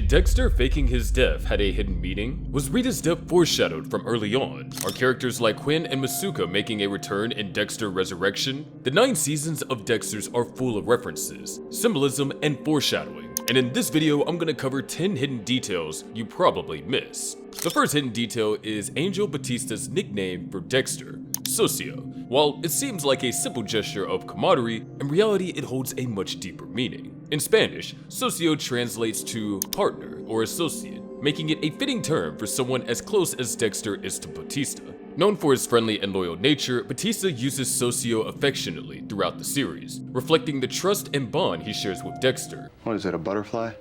Did Dexter faking his death had a hidden meaning? Was Rita's death foreshadowed from early on? Are characters like Quinn and Masuka making a return in Dexter Resurrection? The 9 seasons of Dexter's are full of references, symbolism, and foreshadowing. And in this video, I'm gonna cover 10 hidden details you probably missed. The first hidden detail is Angel Batista's nickname for Dexter, Socio. While it seems like a simple gesture of camaraderie, in reality it holds a much deeper meaning. In Spanish, socio translates to partner or associate, making it a fitting term for someone as close as Dexter is to Batista. Known for his friendly and loyal nature, Batista uses socio affectionately throughout the series, reflecting the trust and bond he shares with Dexter. What is it, a butterfly?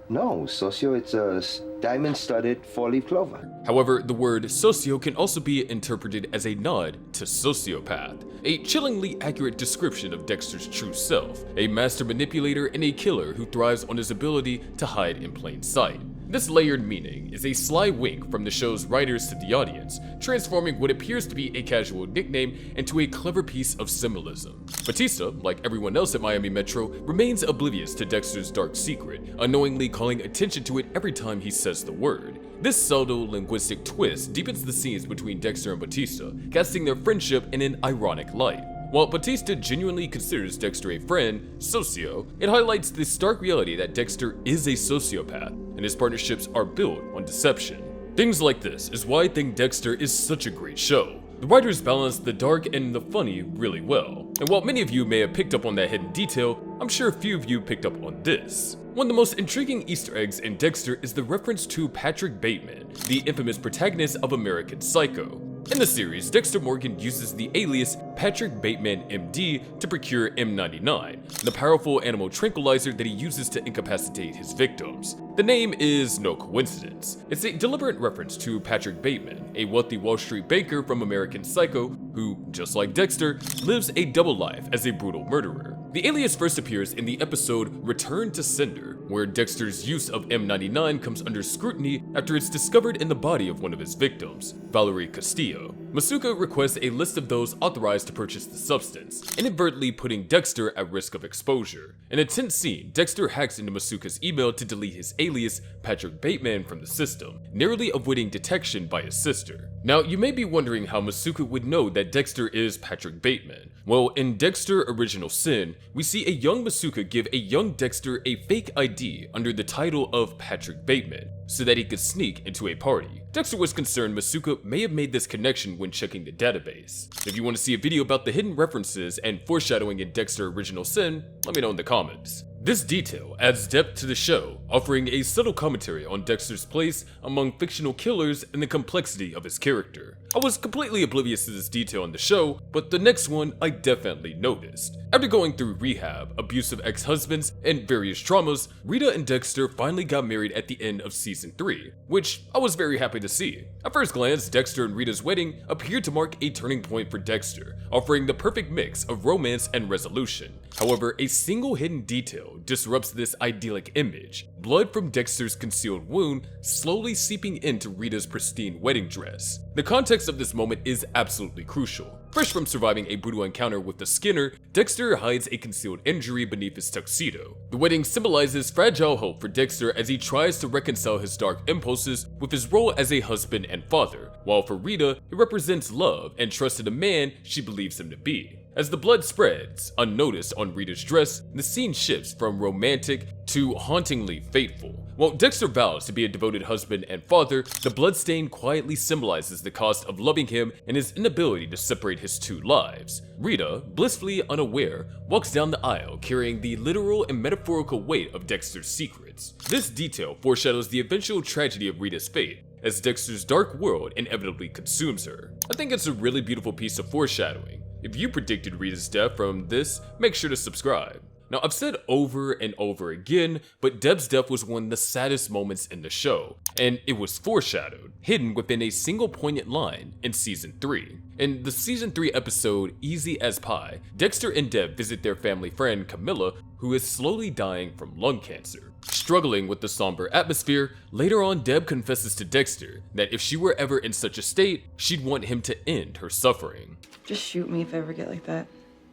No, socio, it's a diamond-studded four-leaf clover. However, the word socio can also be interpreted as a nod to sociopath, a chillingly accurate description of Dexter's true self, a master manipulator and a killer who thrives on his ability to hide in plain sight. This layered meaning is a sly wink from the show's writers to the audience, transforming what appears to be a casual nickname into a clever piece of symbolism. Batista, like everyone else at Miami Metro, remains oblivious to Dexter's dark secret, unknowingly calling attention to it every time he says the word. This subtle linguistic twist deepens the scenes between Dexter and Batista, casting their friendship in an ironic light. While Batista genuinely considers Dexter a friend, socio, it highlights the stark reality that Dexter is a sociopath, and his partnerships are built on deception. Things like this is why I think Dexter is such a great show. The writers balance the dark and the funny really well. And while many of you may have picked up on that hidden detail, I'm sure a few of you picked up on this. One of the most intriguing Easter eggs in Dexter is the reference to Patrick Bateman, the infamous protagonist of American Psycho. In the series, Dexter Morgan uses the alias Patrick Bateman MD to procure M99, the powerful animal tranquilizer that he uses to incapacitate his victims. The name is no coincidence. It's a deliberate reference to Patrick Bateman, a wealthy Wall Street banker from American Psycho who, just like Dexter, lives a double life as a brutal murderer. The alias first appears in the episode Return to Sender, where Dexter's use of M99 comes under scrutiny after it's discovered in the body of one of his victims, Valerie Castillo. Masuka requests a list of those authorized to purchase the substance, inadvertently putting Dexter at risk of exposure. In a tense scene, Dexter hacks into Masuka's email to delete his alias, Patrick Bateman, from the system, narrowly avoiding detection by his sister. Now, you may be wondering how Masuka would know that Dexter is Patrick Bateman. Well, in Dexter Original Sin, we see a young Masuka give a young Dexter a fake ID under the title of Patrick Bateman, so that he could sneak into a party. Dexter was concerned Masuka may have made this connection when checking the database. If you want to see a video about the hidden references and foreshadowing in Dexter Original Sin, let me know in the comments. This detail adds depth to the show, offering a subtle commentary on Dexter's place among fictional killers and the complexity of his character. I was completely oblivious to this detail in the show, but the next one I definitely noticed. After going through rehab, abusive ex-husbands, and various traumas, Rita and Dexter finally got married at the end of season 3, which I was very happy to see. At first glance, Dexter and Rita's wedding appeared to mark a turning point for Dexter, offering the perfect mix of romance and resolution. However, a single hidden detail disrupts this idyllic image: blood from Dexter's concealed wound slowly seeping into Rita's pristine wedding dress. The context of this moment is absolutely crucial. Fresh from surviving a brutal encounter with the Skinner, Dexter hides a concealed injury beneath his tuxedo. The wedding symbolizes fragile hope for Dexter as he tries to reconcile his dark impulses with his role as a husband and father, while for Rita, it represents love and trust in the man she believes him to be. As the blood spreads, unnoticed on Rita's dress, the scene shifts from romantic to hauntingly fateful. While Dexter vows to be a devoted husband and father, the bloodstain quietly symbolizes the cost of loving him and his inability to separate his two lives. Rita, blissfully unaware, walks down the aisle carrying the literal and metaphorical weight of Dexter's secrets. This detail foreshadows the eventual tragedy of Rita's fate, as Dexter's dark world inevitably consumes her. I think it's a really beautiful piece of foreshadowing. If you predicted Rita's death from this, make sure to subscribe. Now, I've said over and over again, but Debs' death was one of the saddest moments in the show, and it was foreshadowed, hidden within a single poignant line in season 3. In the season 3 episode Easy as Pie, Dexter and Deb visit their family friend Camilla, who is slowly dying from lung cancer. Struggling with the somber atmosphere, later on Deb confesses to Dexter that if she were ever in such a state, she'd want him to end her suffering. Just shoot me if I ever get like that.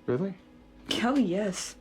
Really? Hell yes.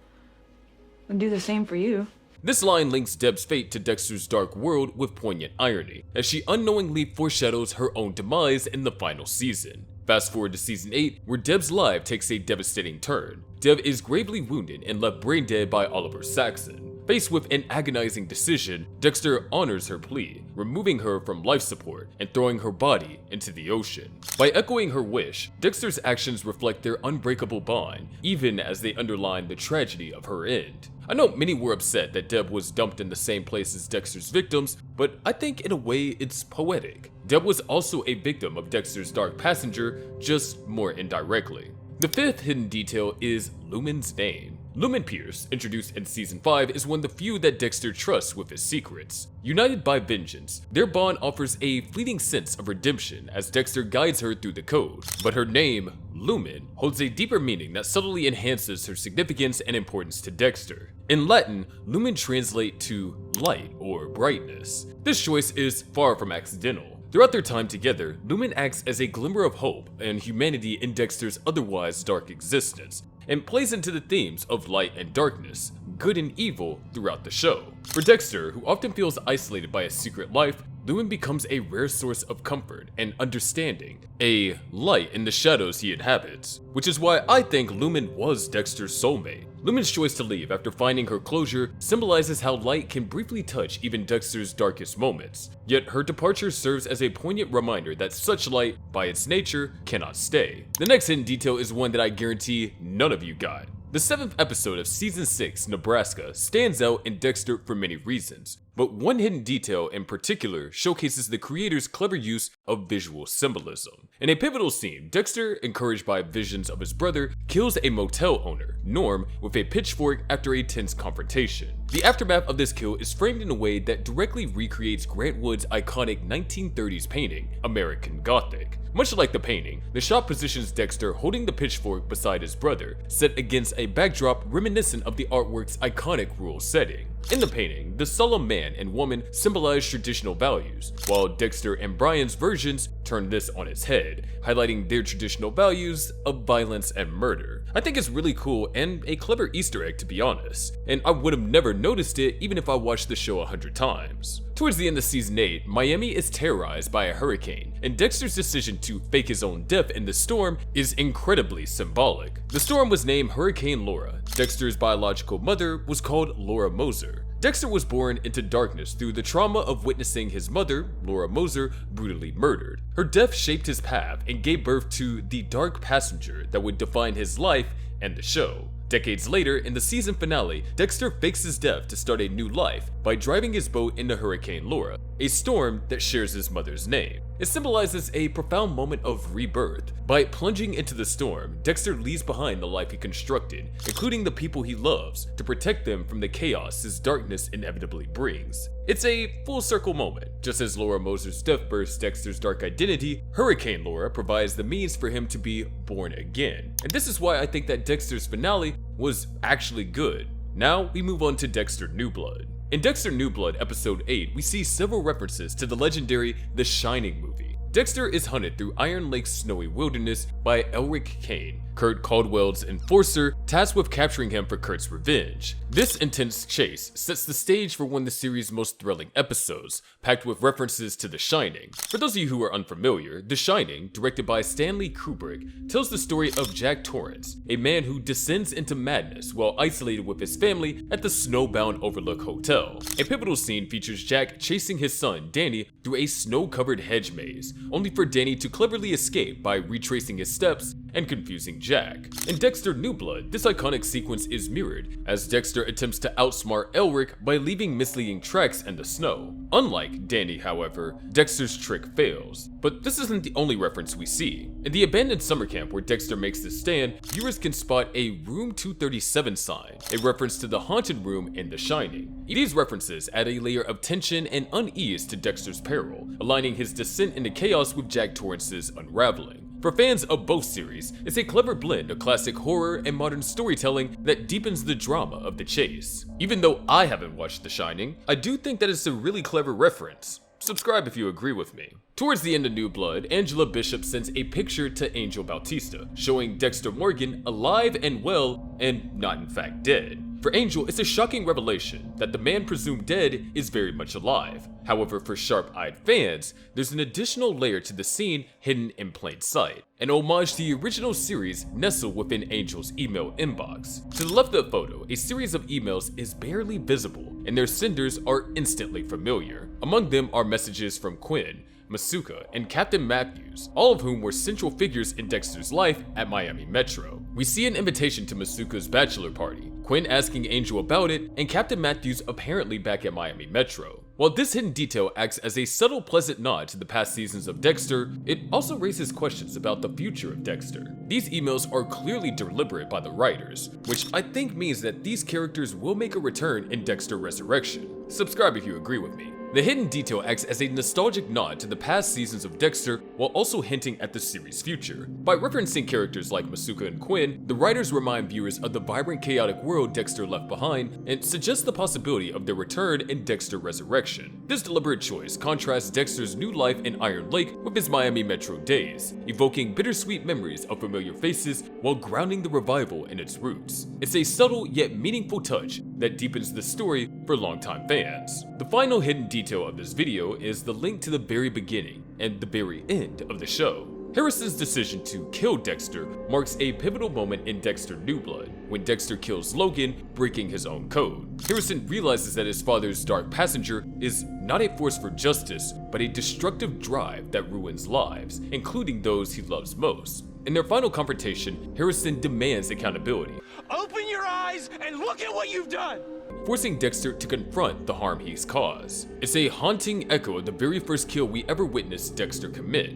I'd do the same for you. This line links Debs' fate to Dexter's dark world with poignant irony, as she unknowingly foreshadows her own demise in the final season. Fast forward to season 8, where Deb's life takes a devastating turn. Deb is gravely wounded and left brain dead by Oliver Saxon. Faced with an agonizing decision, Dexter honors her plea, removing her from life support and throwing her body into the ocean. By echoing her wish, Dexter's actions reflect their unbreakable bond, even as they underline the tragedy of her end. I know many were upset that Deb was dumped in the same place as Dexter's victims, but I think in a way it's poetic. Deb was also a victim of Dexter's dark passenger, just more indirectly. The fifth hidden detail is Lumen's name. Lumen Pierce, introduced in Season 5, is one of the few that Dexter trusts with his secrets. United by vengeance, their bond offers a fleeting sense of redemption as Dexter guides her through the code. But her name, Lumen, holds a deeper meaning that subtly enhances her significance and importance to Dexter. In Latin, lumen translates to light or brightness. This choice is far from accidental. Throughout their time together, Lumen acts as a glimmer of hope and humanity in Dexter's otherwise dark existence, and plays into the themes of light and darkness, good and evil throughout the show. For Dexter, who often feels isolated by his secret life, Lumen becomes a rare source of comfort and understanding, a light in the shadows he inhabits, which is why I think Lumen was Dexter's soulmate. Lumen's choice to leave after finding her closure symbolizes how light can briefly touch even Dexter's darkest moments, yet her departure serves as a poignant reminder that such light, by its nature, cannot stay. The next hidden detail is one that I guarantee none of you got. The 7th episode of Season 6, Nebraska, stands out in Dexter for many reasons, but one hidden detail in particular showcases the creator's clever use of visual symbolism. In a pivotal scene, Dexter, encouraged by visions of his brother, kills a motel owner, Norm, with a pitchfork after a tense confrontation. The aftermath of this kill is framed in a way that directly recreates Grant Wood's iconic 1930s painting, American Gothic. Much like the painting, the shot positions Dexter holding the pitchfork beside his brother, set against a backdrop reminiscent of the artwork's iconic rural setting. In the painting, the solemn man and woman symbolize traditional values, while Dexter and Brian's versions turn this on its head, highlighting their traditional values of violence and murder. I think it's really cool and a clever Easter egg, to be honest, and I would have never noticed it even if I watched the show 100 times. Towards the end of Season 8, Miami is terrorized by a hurricane, and Dexter's decision to fake his own death in the storm is incredibly symbolic. The storm was named Hurricane Laura. Dexter's biological mother was called Laura Moser. Dexter was born into darkness through the trauma of witnessing his mother, Laura Moser, brutally murdered. Her death shaped his path and gave birth to the dark passenger that would define his life and the show. Decades later, in the season finale, Dexter fakes his death to start a new life by driving his boat into Hurricane Laura, a storm that shares his mother's name. It symbolizes a profound moment of rebirth. By plunging into the storm, Dexter leaves behind the life he constructed, including the people he loves, to protect them from the chaos his darkness inevitably brings. It's a full circle moment. Just as Laura Moser's death bursts Dexter's dark identity, Hurricane Laura provides the means for him to be born again. And this is why I think that Dexter's finale was actually good. Now we move on to Dexter New Blood. In Dexter New Blood episode 8, we see several references to the legendary The Shining movie. Dexter is hunted through Iron Lake's snowy wilderness by Elric Kane, Kurt Caldwell's enforcer, tasked with capturing him for Kurt's revenge. This intense chase sets the stage for one of the series' most thrilling episodes, packed with references to The Shining. For those of you who are unfamiliar, The Shining, directed by Stanley Kubrick, tells the story of Jack Torrance, a man who descends into madness while isolated with his family at the snowbound Overlook Hotel. A pivotal scene features Jack chasing his son, Danny, through a snow-covered hedge maze, only for Danny to cleverly escape by retracing his steps and confusing Jack. In Dexter New Blood, this iconic sequence is mirrored, as Dexter attempts to outsmart Elric by leaving misleading tracks in the snow. Unlike Danny, however, Dexter's trick fails. But this isn't the only reference we see. In the abandoned summer camp where Dexter makes his stand, viewers can spot a Room 237 sign, a reference to the haunted room in The Shining. These references add a layer of tension and unease to Dexter's peril, aligning his descent into chaos with Jack Torrance's unraveling. For fans of both series, it's a clever blend of classic horror and modern storytelling that deepens the drama of the chase. Even though I haven't watched The Shining, I do think that it's a really clever reference. Subscribe if you agree with me. Towards the end of New Blood, Angela Bishop sends a picture to Angel Bautista, showing Dexter Morgan alive and well, and not in fact dead. For Angel, it's a shocking revelation that the man presumed dead is very much alive. However, for sharp-eyed fans, there's an additional layer to the scene hidden in plain sight. An homage to the original series nestled within Angel's email inbox. To the left of the photo, a series of emails is barely visible, and their senders are instantly familiar. Among them are messages from Quinn, Masuka, and Captain Matthews, all of whom were central figures in Dexter's life at Miami Metro. We see an invitation to Masuka's bachelor party, Quinn asking Angel about it, and Captain Matthews apparently back at Miami Metro. While this hidden detail acts as a subtle pleasant nod to the past seasons of Dexter, it also raises questions about the future of Dexter. These emails are clearly deliberate by the writers, which I think means that these characters will make a return in Dexter Resurrection. Subscribe if you agree with me. The hidden detail acts as a nostalgic nod to the past seasons of Dexter while also hinting at the series' future. By referencing characters like Masuka and Quinn, the writers remind viewers of the vibrant, chaotic world Dexter left behind and suggest the possibility of their return in Dexter Resurrection. This deliberate choice contrasts Dexter's new life in Iron Lake with his Miami Metro days, evoking bittersweet memories of familiar faces while grounding the revival in its roots. It's a subtle yet meaningful touch that deepens the story for longtime fans. The final hidden detail of this video is the link to the very beginning and the very end of the show. Harrison's decision to kill Dexter marks a pivotal moment in Dexter New Blood, when Dexter kills Logan, breaking his own code. Harrison realizes that his father's dark passenger is not a force for justice, but a destructive drive that ruins lives, including those he loves most. In their final confrontation, Harrison demands accountability. Open your eyes and look at what you've done! Forcing Dexter to confront the harm he's caused. It's a haunting echo of the very first kill we ever witnessed Dexter commit.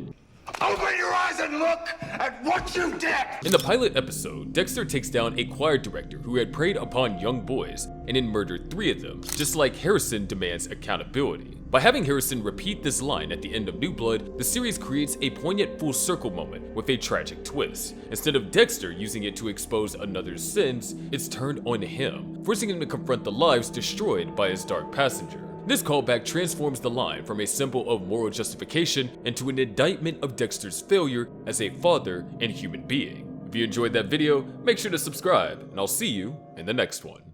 Open your eyes and look at what you did! In the pilot episode, Dexter takes down a choir director who had preyed upon young boys and then murdered 3 of them, just like Harrison demands accountability. By having Harrison repeat this line at the end of New Blood, the series creates a poignant full circle moment with a tragic twist. Instead of Dexter using it to expose another's sins, it's turned on him, forcing him to confront the lives destroyed by his dark passenger. This callback transforms the line from a symbol of moral justification into an indictment of Dexter's failure as a father and human being. If you enjoyed that video, make sure to subscribe, and I'll see you in the next one.